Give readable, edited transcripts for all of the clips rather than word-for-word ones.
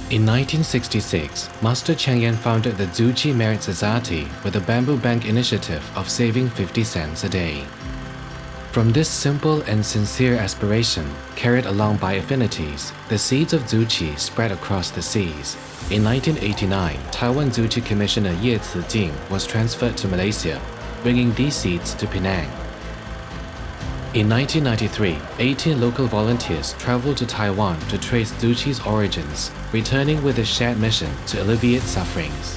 In 1966, Master Cheng Yen founded the Tzu Chi Merit Society with a bamboo bank initiative of saving 50 cents a day. From this simple and sincere aspiration, carried along by affinities, the seeds of Tzu Chi spread across the seas. In 1989, Taiwan Tzu Chi Commissioner Tzu Chi was transferred to Malaysia, bringing these seeds to Penang. In 1993, 18 local volunteers traveled to Taiwan to trace Tzu Chi's origins, returning with a shared mission to alleviate sufferings.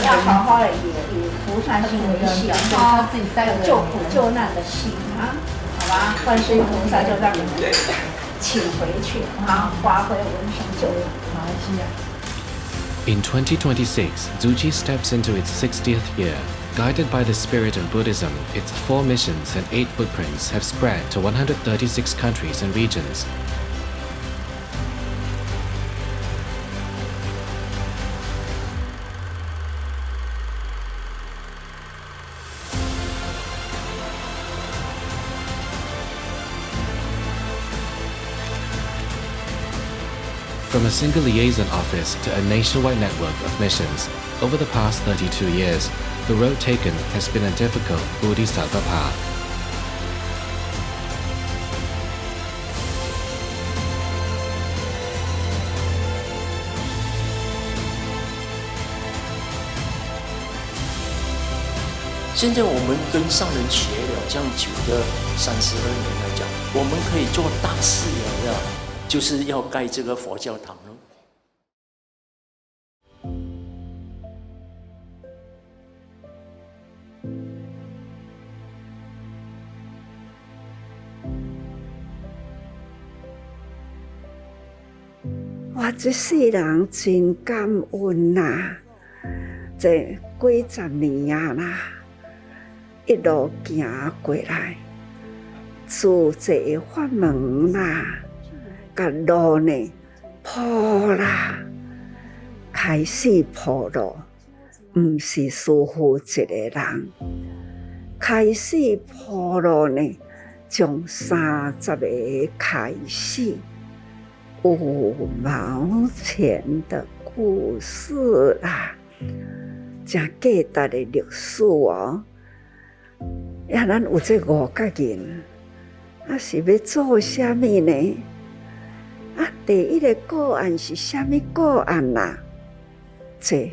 要好好的以菩萨心为心，救苦救难的心啊，好吧？观世音菩萨就让你们请回去啊，发挥闻声救苦。马来西亚。In 2026, Tzu Chi steps into its 60th year. Guided by the spirit of Buddhism, its 4 missions and 8 footprints have spread to 136 countries and regions. From a single liaison office to a nationwide network of missions, over the past 32 years, the road taken has been a difficult bodhisattva path. Now, 我们跟上人学了这样久的32年来讲，我们可以做大事了，就是要盖这个佛教堂了。我这世人真感恩呐！这几十年啊啦，一路行过来，自这法门啦，甲路呢铺啦，开始铺路，唔是师父一个人，开始铺路呢，从30个开始。5毛钱的故事啦，真价值的历史哦。呀，咱有这5个人，是要做啥物呢？第一个个案是啥物个案啦？这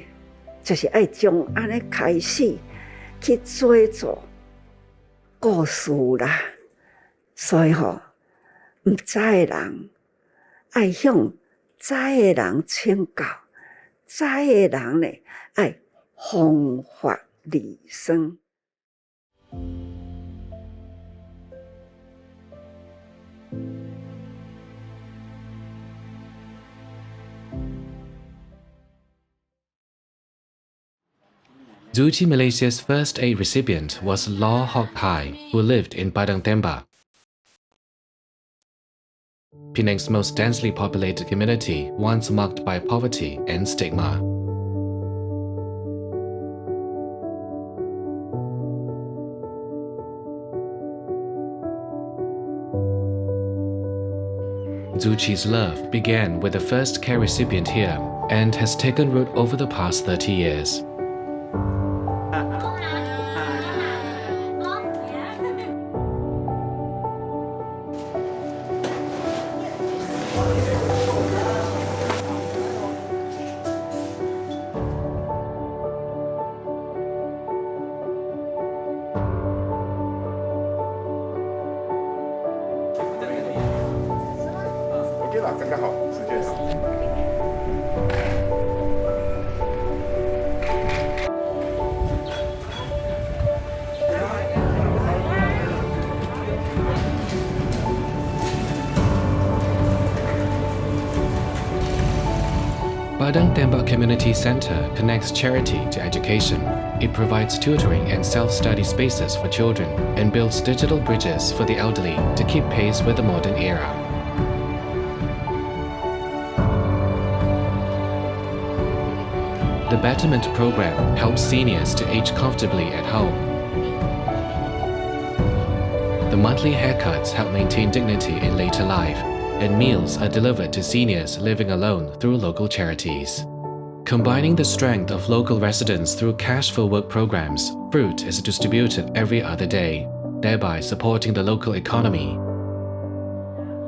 就是爱从安尼开始去做做故事啦。所以唔知的人。爱向知的人请教，知的人呢，爱弘法利生。Tzu Chi Malaysia's first aid recipient was Law Hok Thai, who lived in Padang Tembak. Penang's most densely populated community, once marked by poverty and stigma. Tzu Chi's love began with the first care recipient here and has taken root over the past 30 years. Padang Tembak Community Center connects charity to education. It provides tutoring and self-study spaces for children and builds digital bridges for the elderly to keep pace with the modern era. The Betterment program helps seniors to age comfortably at home. The monthly haircuts help maintain dignity in later life. and meals are delivered to seniors living alone through local charities. Combining the strength of local residents through cash for work programs, fruit is distributed every other day, thereby supporting the local economy.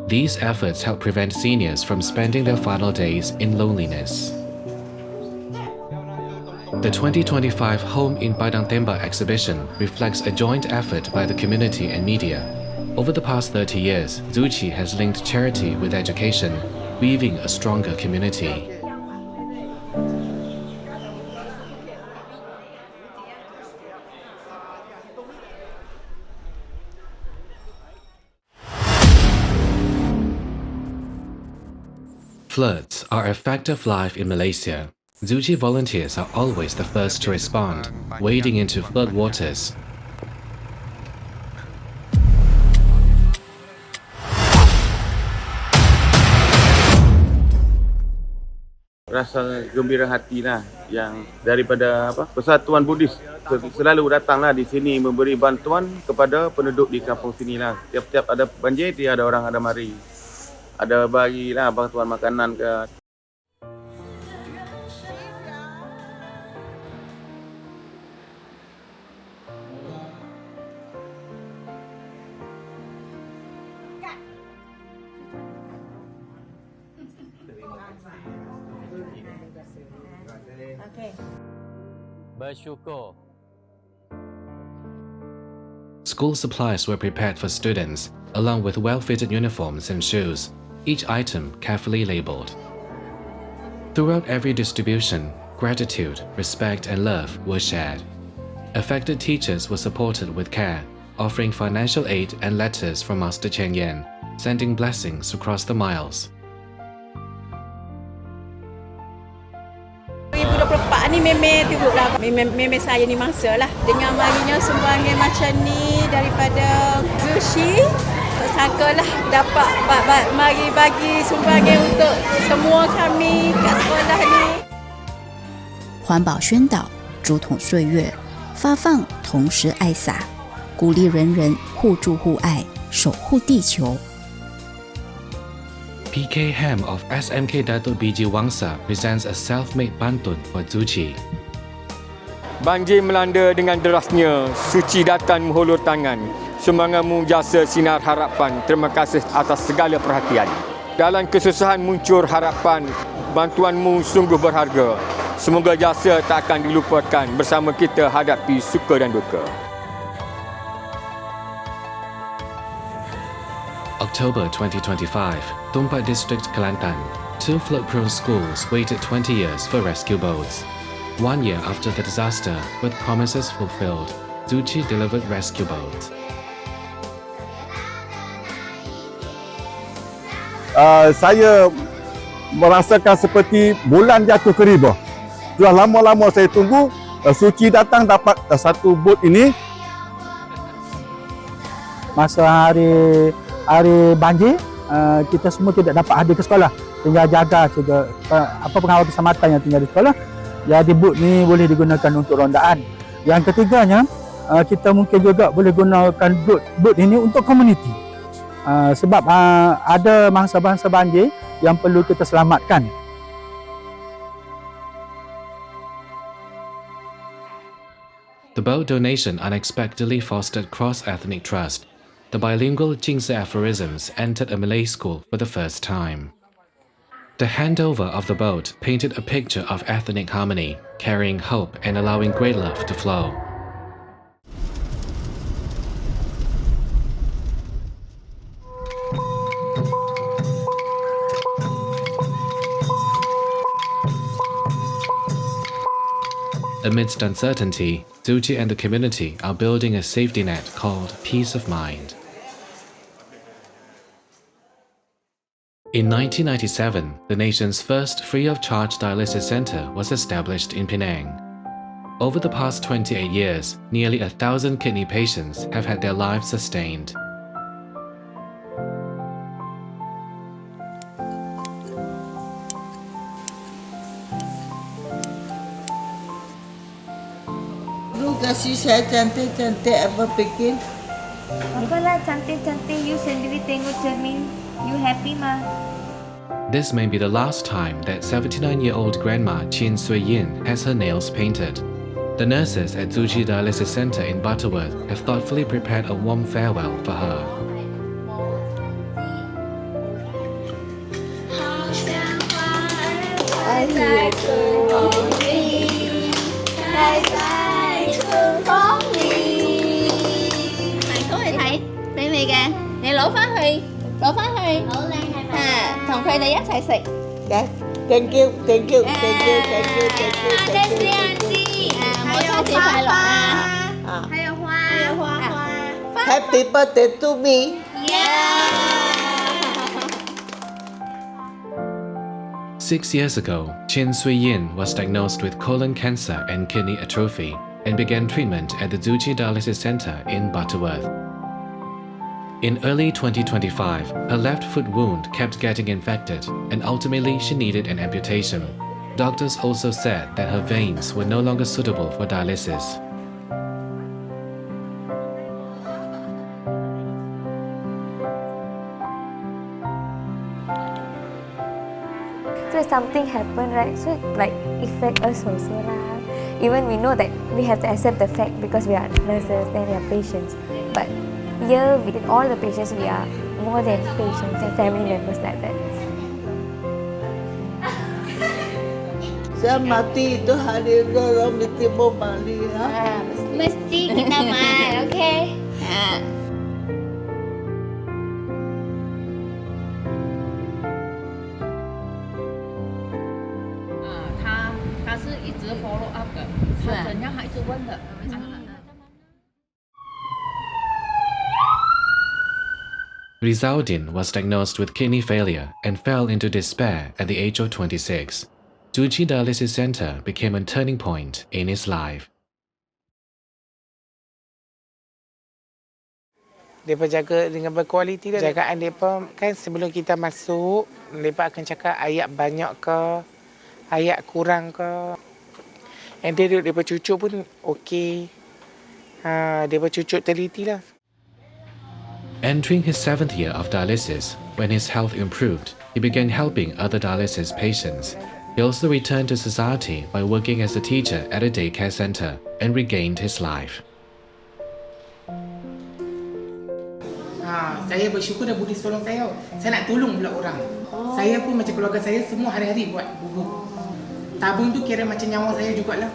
These efforts help prevent seniors from spending their final days in loneliness. The 2025 Home in Padang Tembak exhibition reflects a joint effort by the community and media. Over the past 30 years, Tzu Chi has linked charity with education, weaving a stronger community. Floods are a fact of life in Malaysia. Tzu Chi volunteers are always the first to respond, wading into flood waters. Rasa gembira hatilah yang daripada Persatuan Buddhis selalu datanglah di sini memberi bantuan kepada penduduk di kampung sinilah. Tiap-tiap ada banjir dia ada orang ada mari. Ada bagilah bantuan makanan ke. Bersyukur. School supplies were prepared for students, along with well-fitted uniforms and shoes, each item carefully labeled. Throughout every distribution, gratitude, respect, and love were shared. Affected teachers were supported with care, offering financial aid and letters from Master Cheng Yen, sending blessings across the miles. 2024 ni memang teruklah. Memang saya ni mangsa lah. Dengan marinya sumbangan macam ni daripada Tzu Chi, tak sangkalah dapat mari bagi sumbangan untuk semua kami kat sekolah ni. 环保宣导，竹筒岁月，发放同时爱洒，鼓励人人互助互爱，守护地球。 PK Ham of SMK Datuk Biji Wangsa presents a self-made pantun for Tzu Chi. Banjir melanda dengan derasnya, suci datang menghulur tangan. Sumbanganmu jasa sinar harapan, terima kasih atas segala perhatian. Dalam kesusahan muncul harapan, bantuanmu sungguh berharga. Semoga jasa tak akan dilupakan bersama kita hadapi suka dan duka. October 2025, Tumpak District, Kelantan. 2 flood-prone schools waited 20 years for rescue boats. 1 year after the disaster, with promises fulfilled, Tzu Chi delivered rescue boats. Saya merasakan seperti bulan jatuh ke riba. Sudah lama-lama saya tunggu Tzu Chi datang dapat satu bot ini. Masa hari banjir, kita semua tidak dapat hadir ke sekolah. Tinggal jaga juga pengawal keselamatan yang tinggal di sekolah. Jadi bot ni boleh digunakan untuk rondaan. Yang ketiganya, kita mungkin juga boleh gunakan bot ini untuk komuniti. Sebab ada mangsa-mangsa banjir yang perlu kita selamatkan. The boat donation unexpectedly fostered cross-ethnic trust. The bilingual Jingzi aphorisms entered a Malay school for the first time. The handover of the boat painted a picture of ethnic harmony, carrying hope and allowing great love to flow. Amidst uncertainty, Tzu Chi and the community are building a safety net called peace of mind. In 1997, the nation's first free-of-charge dialysis center was established in Penang. Over the past 28 years, nearly 1,000 kidney patients have had their lives sustained. Kasih saya cantik-cantik apa pikir? Apalah cantik-cantik, you sendiri tengok cermin. You happy, ma? This may be the last time that 79-year-old Grandma Chin Sui Yin has her nails painted. The nurses at Tzu Chi Dialysis Center in Butterworth have thoughtfully prepared a warm farewell for her. Thank you, thank you, thank you, thank you, thank you, thank you. Happy birthday to me. 6 years ago, Chin Sui Yin was diagnosed with colon cancer and kidney atrophy and began treatment at the Tzu Chi Dialysis Center in Butterworth. In early 2025, her left foot wound kept getting infected and ultimately she needed an amputation. Doctors also said that her veins were no longer suitable for dialysis. So something happened, right? So like affect us also lah. Even we know that we have to accept the fact because we are nurses and we are patients. But here with all the patients, we are more than patients and family members like that. Saya mati itu hari orang mesti mau balik ya. Mesti kita mai, okay? 他是一直 follow up 的，是怎样还一直问的。Rizaldin was diagnosed with kidney failure and fell into despair at the age of 26. Tzu Chi Dialysis Center became a turning point in his life. Mereka jaga dengan berkualiti dah. Jagaan mereka kan sebelum kita masuk, mereka akan cakap ayat banyak ke, ayat kurang ke. And mereka cucuk pun okey. Mereka cucuk teliti lah. Entering his 7th year of dialysis, when his health improved, he began helping other dialysis patients. He also returned to society by working as a teacher at a daycare center and regained his life. Saya bersyukur dah Buddhis tolong saya. Saya nak tolong pula orang. Saya pun macam keluarga saya semua hari-hari buat bubur. Tabung tu kira macam nyawa saya jugalah.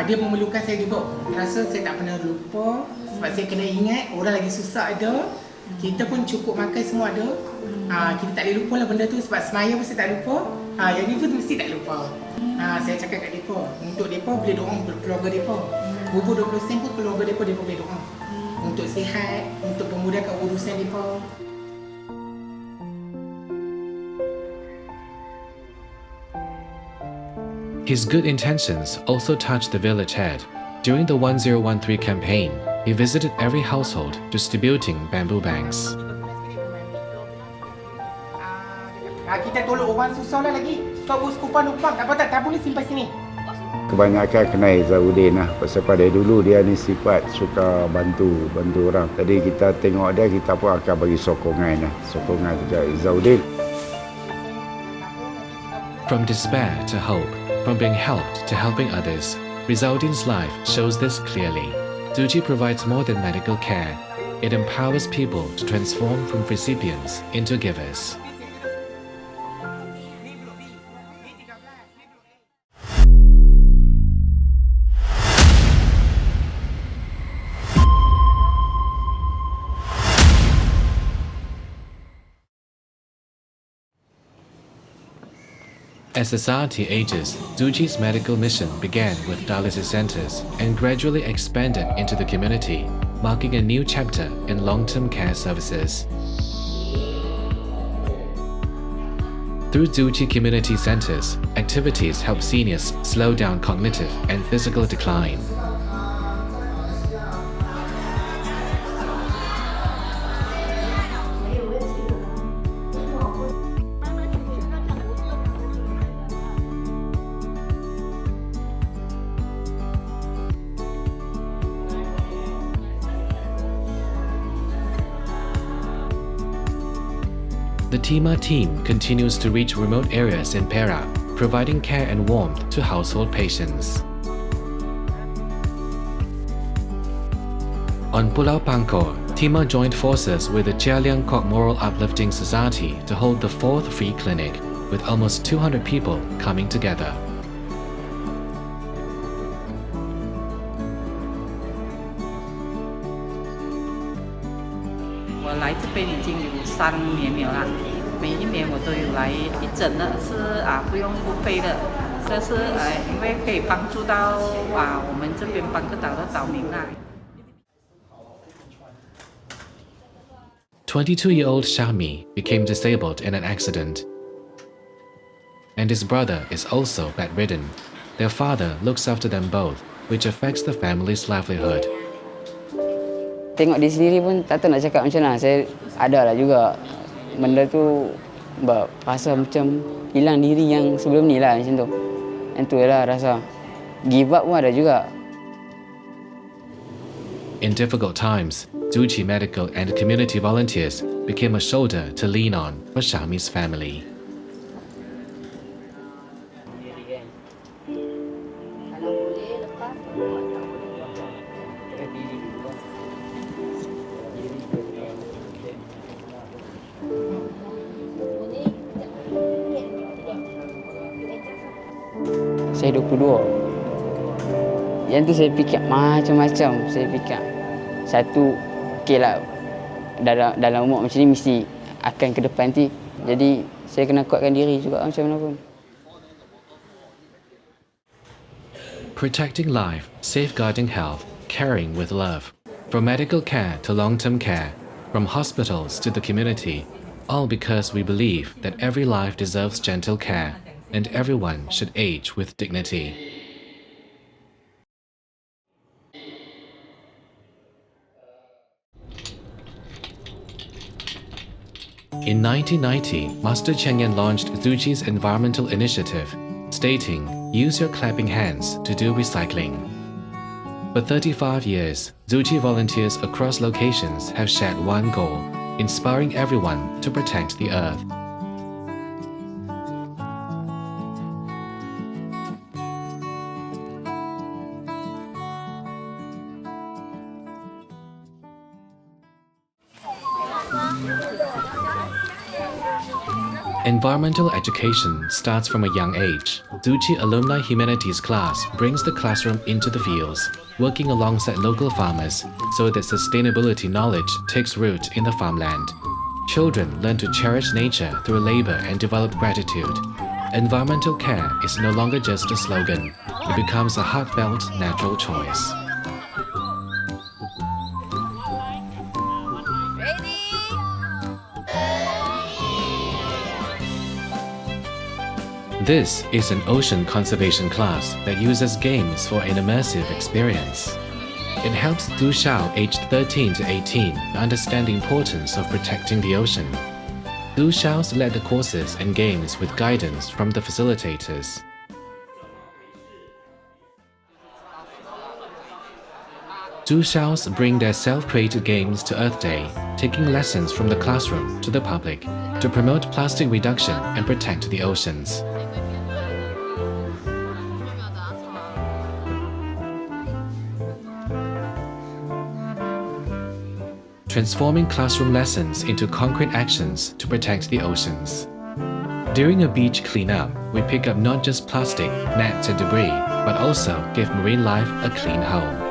Dia memerlukan saya juga. Rasa saya tak pernah lupa. Sebab saya kena ingat orang lagi susah ada. Kita pun cukup makan semua ada. Kita tak boleh lupa lah benda tu. Sebab semaya pun saya tak lupa. Yang ni pun mesti tak lupa. Saya cakap kat mereka. Untuk mereka boleh doa untuk keluarga mereka. Bubur 20 sen pun keluarga mereka boleh doa. Untuk sihat, untuk memudahkan urusan mereka. His good intentions also touched the village head. During the 1013 campaign, he visited every household distributing bamboo banks. Kita tolong orang susah lah lagi. Kau bus kupang numpang, tak apa tak, tabung ni simpan sini. Kebanyakan kenal Zaudin lah. Pasal pada dulu dia ni sifat suka bantu orang. Tadi kita tengok dia, kita pun akan bagi sokongan lah. Sokongan tu Zaudin. From despair to hope, from being helped to helping others, Rizaldin's life shows this clearly. Tzu Chi provides more than medical care. It empowers people to transform from recipients into givers. As society ages, Tzu Chi's medical mission began with dialysis centers and gradually expanded into the community, marking a new chapter in long-term care services. Through Tzu Chi community centers, activities help seniors slow down cognitive and physical decline. The Tima team continues to reach remote areas in Perak, providing care and warmth to household patients. On Pulau Pangkor, Tima joined forces with the Chia Liang Kok Moral Uplifting Society to hold the 4th free clinic, with almost 200 people coming together. 我来这边已经有3年了啦，每一年我都有来一整的，是不用付费的，这是因为可以帮助到我们这边邦克岛的岛民啦。 22-year-old Shami became disabled in an accident, and his brother is also bedridden. Their father looks after them both, which affects the family's livelihood. Tengok diri sendiri pun tak tahu nak cakap macam mana. Saya ada lah juga benda tu rasa macam hilang diri yang sebelum ni lah macam tu. Yang tu lah rasa give up pun ada juga. In difficult times, Tzu Chi medical and community volunteers became a shoulder to lean on for Shami's family. Saya 22. Yang tu saya fikir macam-macam. Saya fikir satu, okey lah, dalam umur macam ni mesti akan ke depan nanti. Jadi saya kena kuatkan diri juga macam mana pun. Protecting life, safeguarding health, caring with love. From medical care to long-term care, from hospitals to the community, all because we believe that every life deserves gentle care and everyone should age with dignity. In 1990, Master Cheng Yen launched Tzu Chi's environmental initiative, stating, "Use your clapping hands to do recycling." For 35 years, Tzu Chi volunteers across locations have shared one goal, inspiring everyone to protect the earth. Environmental education starts from a young age. Tzu Chi Alumni Humanities class brings the classroom into the fields, working alongside local farmers so that sustainability knowledge takes root in the farmland. Children learn to cherish nature through labor and develop gratitude. Environmental care is no longer just a slogan. It becomes a heartfelt, natural choice. This is an ocean conservation class that uses games for an immersive experience. It helps Du Xiao aged 13 to 18 understand the importance of protecting the ocean. Du Xiaos led the courses and games with guidance from the facilitators. Du Xiaos bring their self-created games to Earth Day, taking lessons from the classroom to the public to promote plastic reduction and protect the oceans. Transforming classroom lessons into concrete actions to protect the oceans. During a beach cleanup, we pick up not just plastic, nets and debris, but also give marine life a clean home.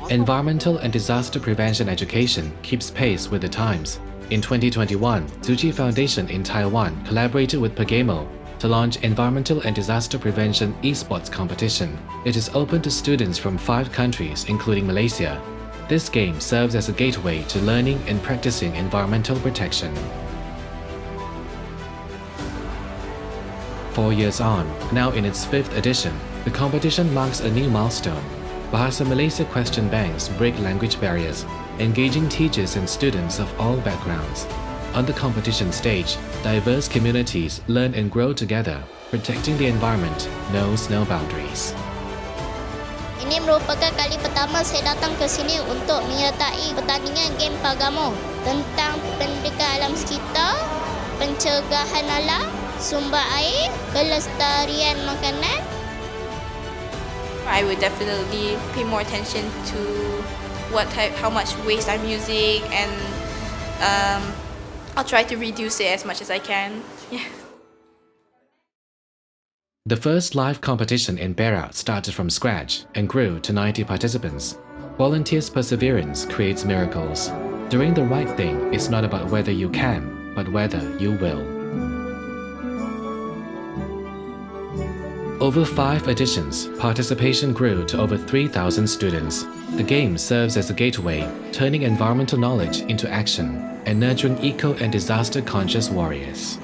Environmental and disaster prevention education keeps pace with the times. In 2021, Tzu Chi Foundation in Taiwan collaborated with Pagamo to launch environmental and disaster prevention esports competition. It is open to students from 5 countries, including Malaysia. This game serves as a gateway to learning and practicing environmental protection. 4 years on, now in its 5th edition, the competition marks a new milestone. Bahasa Malaysia question banks break language barriers, engaging teachers and students of all backgrounds. On the competition stage, diverse communities learn and grow together. Protecting the environment knows no boundaries. Ini merupakan kali pertama saya datang ke sini untuk menyertai pertandingan game Pagamo tentang pendidikan alam sekitar, pencegahan alam, sumber air, pelestarian makanan. I would definitely pay more attention to how much waste I'm using, and I'll try to reduce it as much as I can. Yeah. The first live competition in Perak started from scratch and grew to 90 participants. Volunteers' perseverance creates miracles. Doing the right thing is not about whether you can, but whether you will. Over 5 editions, participation grew to over 3,000 students. The game serves as a gateway, turning environmental knowledge into action and nurturing eco and disaster-conscious warriors.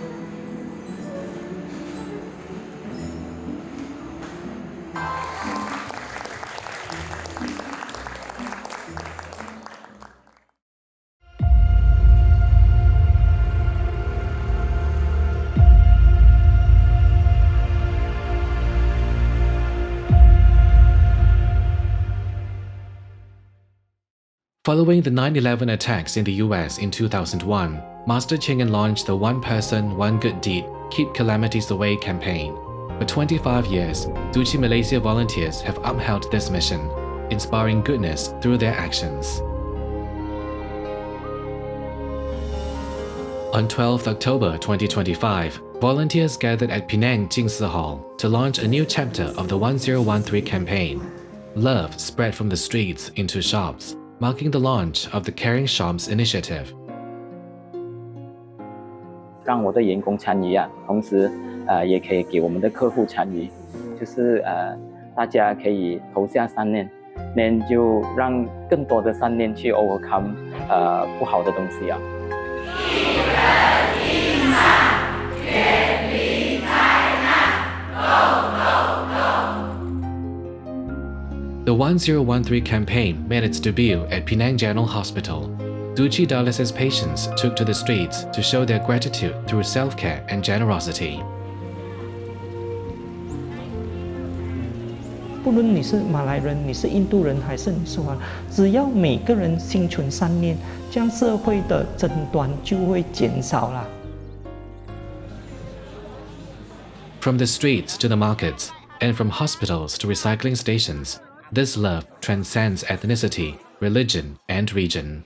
Following the 9/11 attacks in the US in 2001, Master Cheng Yen launched the One Person, One Good Deed, Keep Calamities Away campaign. For 25 years, Tzu Chi Malaysia volunteers have upheld this mission, inspiring goodness through their actions. On 12th October 2025, volunteers gathered at Penang Jingsi Hall to launch a new chapter of the 1013 campaign. Love spread from the streets into shops, marking the launch of the Caring Shops initiative. 让我的员工参与同时也可以给我们的客户参与，就是大家可以投下善念，就让更多的善念去 overcome 不好的东西The 1013 campaign made its debut at Penang General Hospital. Tzu Chi dialysis patients took to the streets to show their gratitude through self-care and generosity. 不论你是马来人，你是印度人，还是你是华人，只要每个人心存善念，这样社会的争端就会减少了。From the streets to the markets, and from hospitals to recycling stations, this love transcends ethnicity, religion, and region.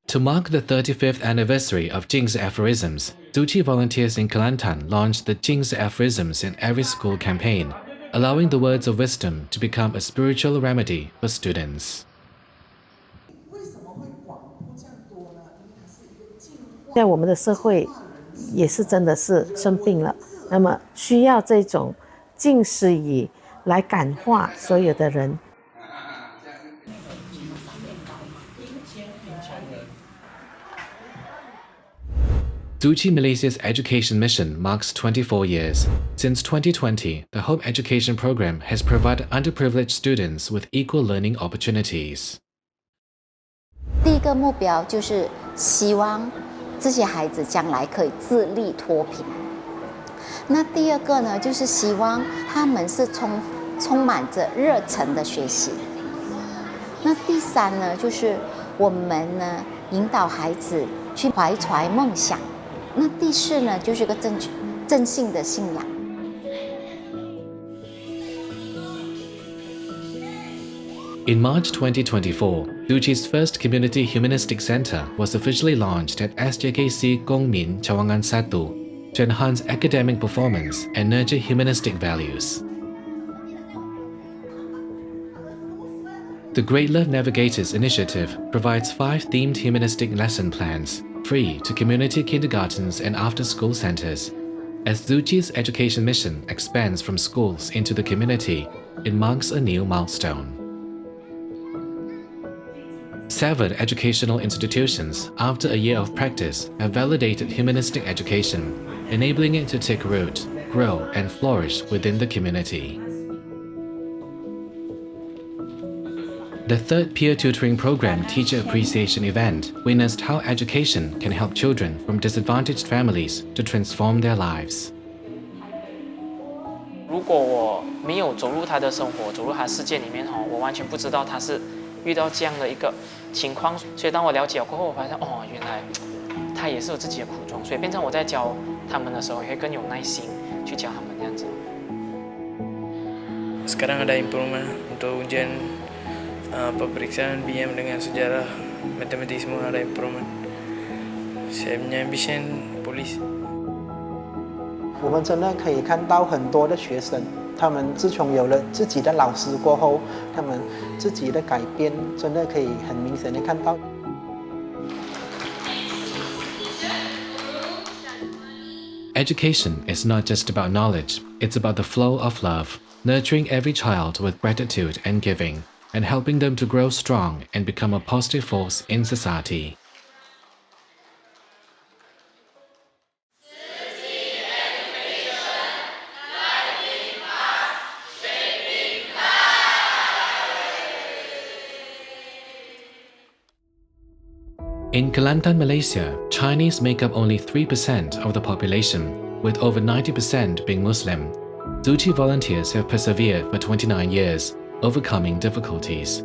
To mark the 35th anniversary of Jingsi aphorisms, Tzu Chi volunteers in Kelantan launched the Jingsi aphorisms in every school campaign, allowing the words of wisdom to become a spiritual remedy for students. 在我们的社会，也是真的是生病了，那么需要这种静思语来感化所有的人。Tzu Chi Malaysia's education mission marks 24 years. Since 2020, the Home Education Program has provided underprivileged students with equal learning opportunities. 第一个目标就是希望这些孩子将来可以自立脱贫。那第二个呢，就是希望他们是充满着热忱的学习。那第三呢，就是我们呢引导孩子去怀揣梦想。那第四呢，就是个正信的信仰。In March 2024, Tzu Chi's first community humanistic center was officially launched at SJKC Gongmin Cawangan 1 to enhance academic performance and nurture humanistic values. The Great Love Navigators initiative provides 5 themed humanistic lesson plans. free to community kindergartens and after-school centers. As Tzu Chi's education mission expands from schools into the community, it marks a new milestone. 7 educational institutions, after a year of practice, have validated humanistic education, enabling it to take root, grow, and flourish within the community. The 3rd peer tutoring program Teacher Appreciation event witnessed how education can help children from disadvantaged families to transform their lives. 如果我没有走入他的生活，走入他的世界里面我完全不知道他是遇到这样的一个情况，所以当我了解过后，我发现原来他也是有自己的苦衷，所以变成我在教他们的时候，也会更有耐心去教他们这样子。Sekarang ada improvement untuk ujian peperiksaan BM dengan sejarah, matematik semua ada improvement. Saya punya ambition polis. 我们真的可以看到很多的学生，他们自从有了自己的老师过后，他们自己的改变真的可以很明显的看到。Education is not just about knowledge, it's about the flow of love, nurturing every child with gratitude and giving, and helping them to grow strong and become a positive force in society. In Kelantan, Malaysia, Chinese make up only 3% of the population, with over 90% being Muslim. Tzu Chi volunteers have persevered for 29 years, overcoming difficulties.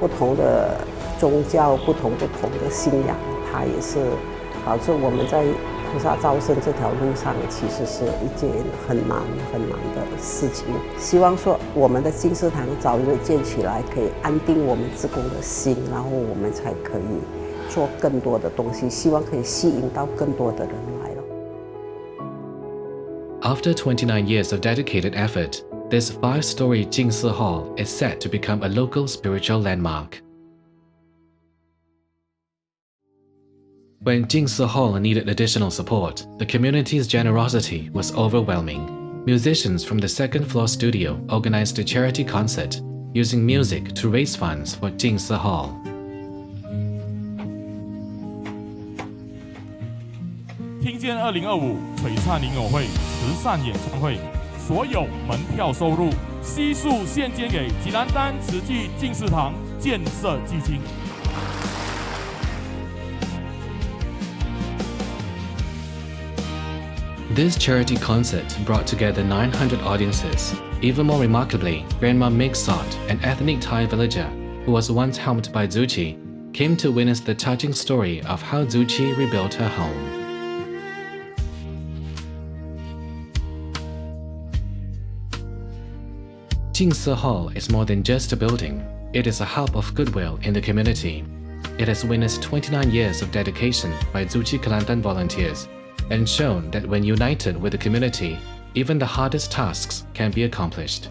不同的宗教，不同的信仰，它也是导致我们在菩萨招生这条路上，其实是一件很难的事情。希望说我们的净思堂早日建起来，可以安定我们志工的心，然后我们才可以做更多的东西，希望可以吸引到更多的人来了。After 29 years of dedicated effort, this 5-story Jingsi Hall is set to become a local spiritual landmark. When Jingsi Hall needed additional support, the community's generosity was overwhelming. Musicians from the 2nd floor studio organized a charity concert, using music to raise funds for Jingsi Hall. 听见2025璀璨音乐会慈善演唱会，所有门票收入悉数献捐给吉兰丹慈济净思堂建设基金。This charity concert brought together 900 audiences. Even more remarkably, Grandma Mig Sot, an ethnic Thai villager who was once helped by Tzu Chi, came to witness the touching story of how Tzu Chi rebuilt her home. Jingsi Hall is more than just a building. It is a hub of goodwill in the community. It has witnessed 29 years of dedication by Tzu Chi Kelantan volunteers and shown that when united with the community, even the hardest tasks can be accomplished.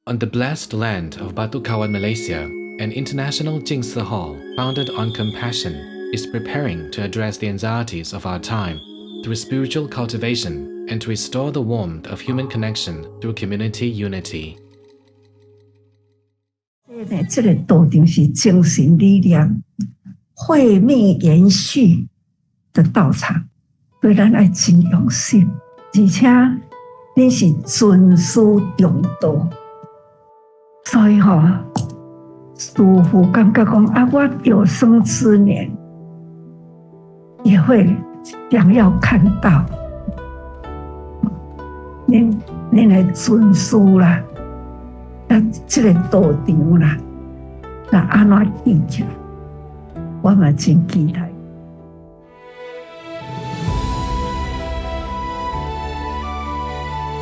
On the blessed land of Batu Kawan, Malaysia, an international Jingsi Hall founded on compassion is preparing to address the anxieties of our time through spiritual cultivation and to restore the warmth of human connection through community unity. 这个道场是精神力量慧命延续的道场，所以咱要真用心，而且你是尊师重道，所以师父感觉讲我有生之年也会想要看到恁的尊师啦，这个道场啦，那安怎建起来？我嘛真期待。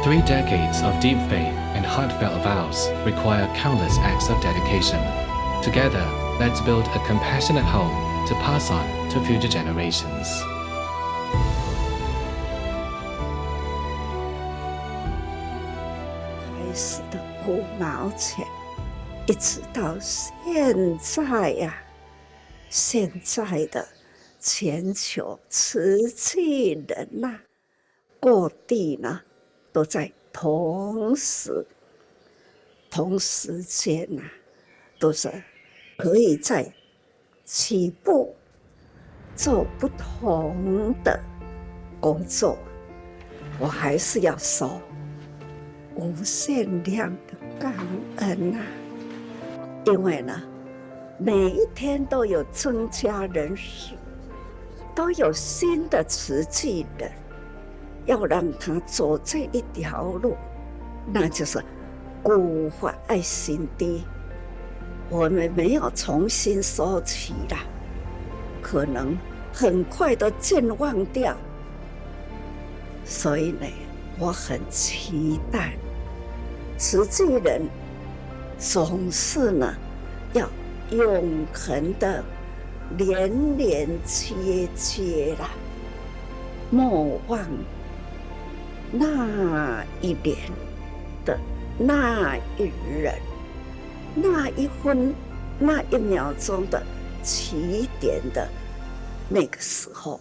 3 decades of deep faith and heartfelt vows require countless acts of dedication. Together, let's build a compassionate home to pass on to future generations. 开始的5毛钱，一直到现在呀，现在的全球慈济人呐，各地呢都在同时间呐，都是可以在起步做不同的工作。我还是要说无限量的感恩啊！因为呢，每一天都有增加人数，都有新的慈济人，要让他走这一条路，那就是古法爱心地。我们没有重新收起了，可能很快的健忘掉。所以呢，我很期待慈济人总是呢要永恒的连连接接啦，莫忘那一年的那一人，那一分那一秒钟的起点的那个时候。